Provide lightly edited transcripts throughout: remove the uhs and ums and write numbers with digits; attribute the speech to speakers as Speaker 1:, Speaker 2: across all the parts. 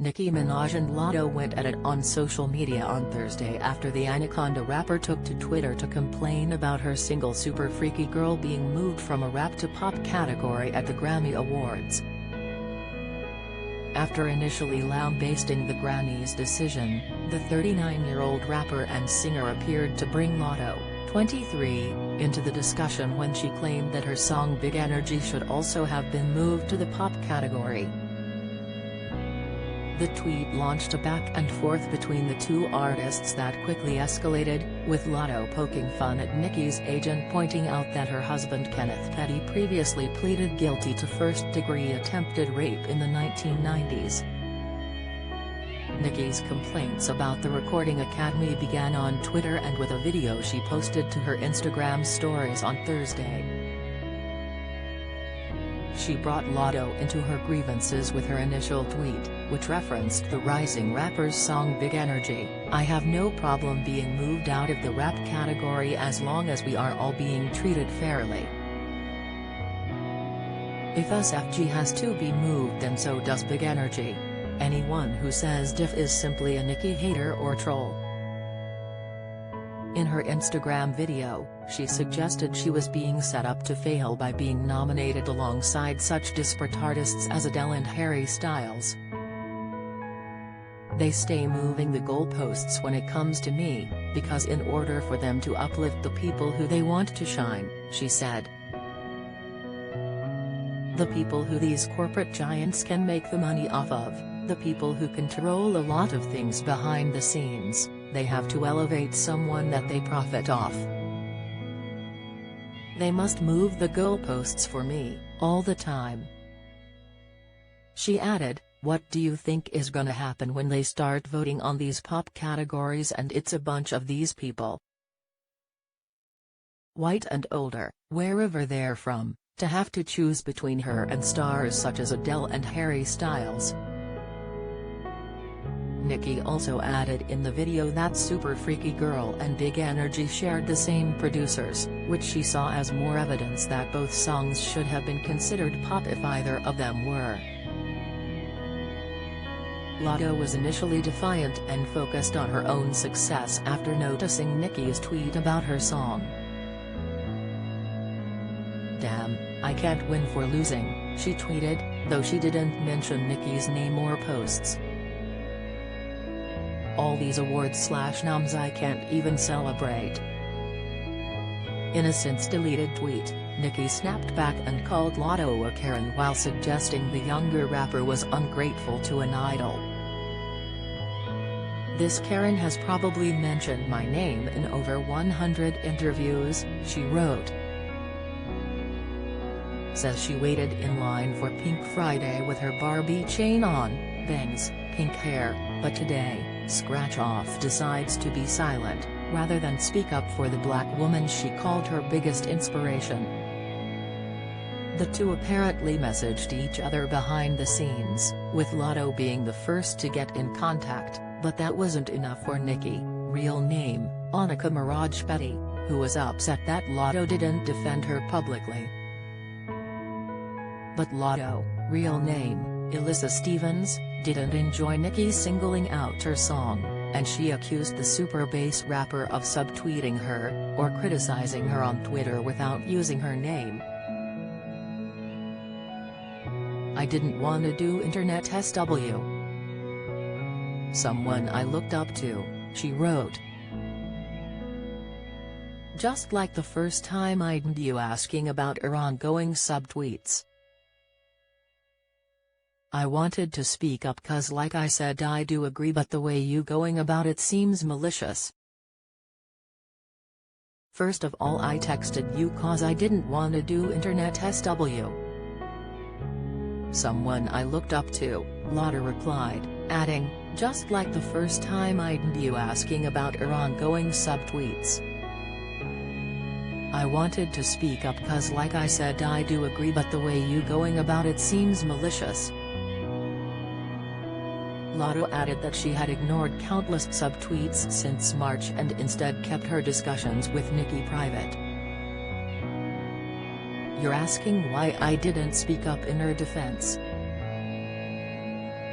Speaker 1: Nicki Minaj and Latto went at it on social media on Thursday after the Anaconda rapper took to Twitter to complain about her single Super Freaky Girl being moved from a rap to pop category at the Grammy Awards. After initially lambasting the Grammys' decision, the 39-year-old rapper and singer appeared to bring Latto, 23, into the discussion when she claimed that her song Big Energy should also have been moved to the pop category. The tweet launched a back-and-forth between the two artists that quickly escalated, with Latto poking fun at Nicki's agent, pointing out that her husband Kenneth Petty previously pleaded guilty to first-degree attempted rape in the 1990s. Nicki's complaints about the Recording Academy began on Twitter and with a video she posted to her Instagram stories on Thursday. She brought Latto into her grievances with her initial tweet, which referenced the rising rapper's song Big Energy. "I have no problem being moved out of the rap category as long as we are all being treated fairly. If SFG has to be moved, then so does Big Energy. Anyone who says diff is simply a Nicki hater or troll." In her Instagram video, she suggested she was being set up to fail by being nominated alongside such disparate artists as Adele and Harry Styles. "They stay moving the goalposts when it comes to me, because in order for them to uplift the people who they want to shine," she said. "The people who these corporate giants can make the money off of, the people who control a lot of things behind the scenes, they have to elevate someone that they profit off. They must move the goalposts for me, all the time." She added, "What do you think is gonna happen when they start voting on these pop categories and it's a bunch of these people, white and older, wherever they're from, to have to choose between her and stars such as Adele and Harry Styles?" Nicki also added in the video that Super Freaky Girl and Big Energy shared the same producers, which she saw as more evidence that both songs should have been considered pop if either of them were. Latto was initially defiant and focused on her own success after noticing Nicki's tweet about her song. "Damn, I can't win for losing," she tweeted, though she didn't mention Nicki's name or posts. "All these awards/noms I can't even celebrate." In a since-deleted tweet, Nicki snapped back and called Latto a Karen while suggesting the younger rapper was ungrateful to an idol. "This Karen has probably mentioned my name in over 100 interviews," she wrote. Says she waited in line for Pink Friday with her Barbie chain on, bangs, pink hair, but today, Scratch Off decides to be silent, rather than speak up for the black woman she called her biggest inspiration. The two apparently messaged each other behind the scenes, with Latto being the first to get in contact, but that wasn't enough for Nicki, real name, Nicki Minaj Petty, who was upset that Latto didn't defend her publicly. But Latto, real name, Alyssa Stevens, didn't enjoy Nicki singling out her song, and she accused the super bass rapper of subtweeting her, or criticizing her on Twitter without using her name. "I didn't wanna do internet SW. Someone I looked up to," she wrote. "Just like the first time I DM'd you asking about her ongoing subtweets. I wanted to speak up cause like I said I do agree, but the way you going about it seems malicious. First of all, I texted you cause I didn't wanna do internet SW. Someone I looked up to," Latto replied, adding, "Just like the first time I DM'd you asking about her ongoing subtweets. I wanted to speak up cause like I said I do agree, but the way you going about it seems malicious." Latto added that she had ignored countless subtweets since March and instead kept her discussions with Nicki private. "You're asking why I didn't speak up in her defense.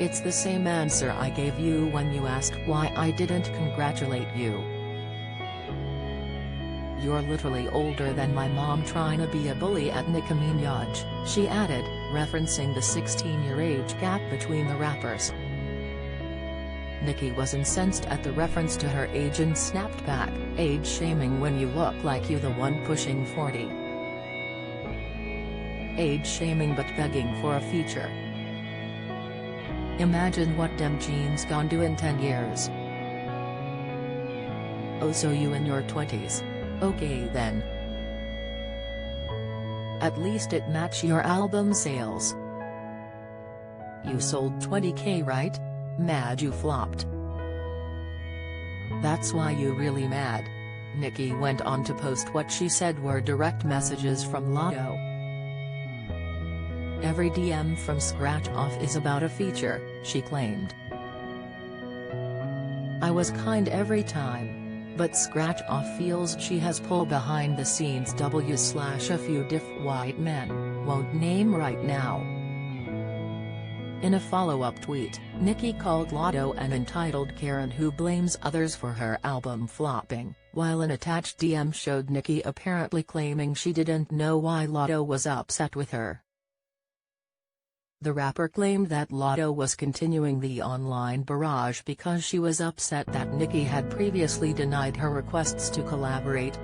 Speaker 1: It's the same answer I gave you when you asked why I didn't congratulate you. You're literally older than my mom trying to be a bully at Nicki Minaj," she added, referencing the 16-year age gap between the rappers. Nicki was incensed at the reference to her age and snapped back, "Age shaming when you look like you the one pushing 40. Age shaming but begging for a feature. Imagine what dem jeans gon' do in 10 years. Oh, so you in your 20s? Okay then. At least it match your album sales. You sold 20K, right? Mad you flopped. That's why you really mad." Nicki went on to post what she said were direct messages from Latto. "Every DM from Scratch Off is about a feature," she claimed. "I was kind every time. But Scratch Off feels she has pull behind the scenes a few diff white men, won't name right now." In a follow-up tweet, Nicki called Latto an entitled Karen who blames others for her album flopping, while an attached DM showed Nicki apparently claiming she didn't know why Latto was upset with her. The rapper claimed that Latto was continuing the online barrage because she was upset that Nicki had previously denied her requests to collaborate.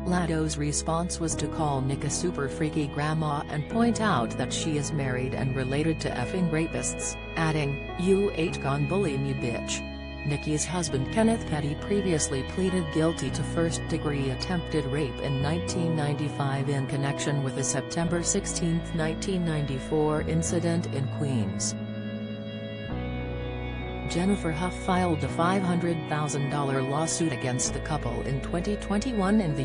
Speaker 1: Latto's response was to call Nicki super freaky grandma and point out that she is married and related to effing rapists, adding, "You ain't gon' bully me, bitch." Nicki's husband Kenneth Petty previously pleaded guilty to first-degree attempted rape in 1995 in connection with a September 16, 1994 incident in Queens. Jennifer Hough filed a $500,000 lawsuit against the couple in 2021 in the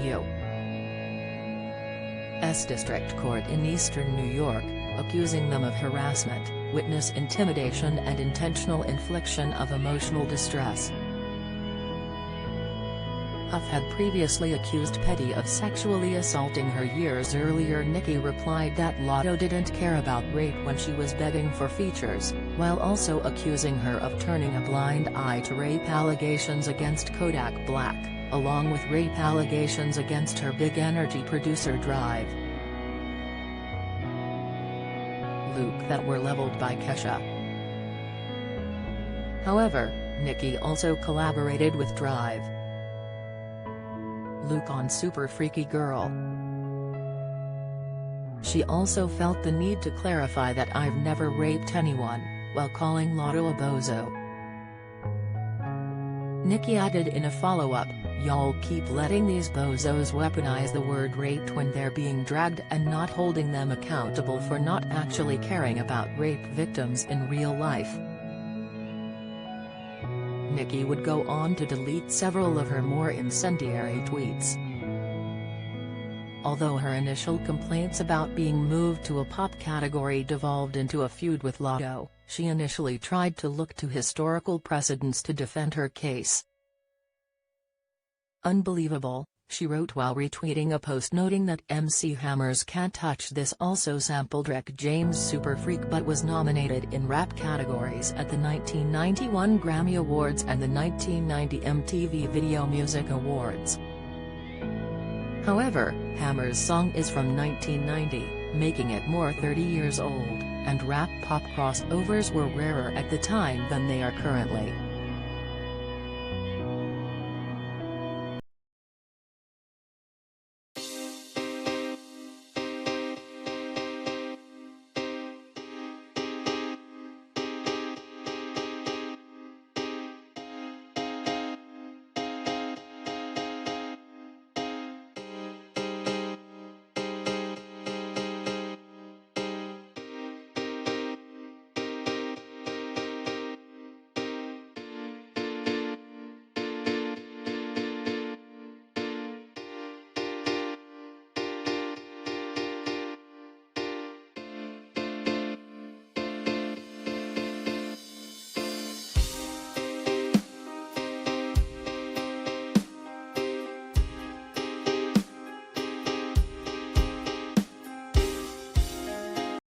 Speaker 1: U.S. District Court in Eastern New York, accusing them of harassment, witness intimidation and intentional infliction of emotional distress. Hough had previously accused Petty of sexually assaulting her years earlier. Nicki replied that Latto didn't care about rape when she was begging for features, while also accusing her of turning a blind eye to rape allegations against Kodak Black, along with rape allegations against her Big Energy producer Drive Luke that were leveled by Kesha. However, Nicki also collaborated with Drive Luke on Super Freaky Girl. She also felt the need to clarify that "I've never raped anyone," while calling Latto a bozo. Nicki added in a follow-up, "Y'all keep letting these bozos weaponize the word raped when they're being dragged and not holding them accountable for not actually caring about rape victims in real life." Nicki would go on to delete several of her more incendiary tweets. Although her initial complaints about being moved to a pop category devolved into a feud with Latto, she initially tried to look to historical precedents to defend her case. "Unbelievable," she wrote while retweeting a post noting that MC Hammer's Can't Touch This also sampled Rick James' Super Freak but was nominated in rap categories at the 1991 Grammy Awards and the 1990 MTV Video Music Awards. However, Hammer's song is from 1990, making it more 30 years old, and rap-pop crossovers were rarer at the time than they are currently.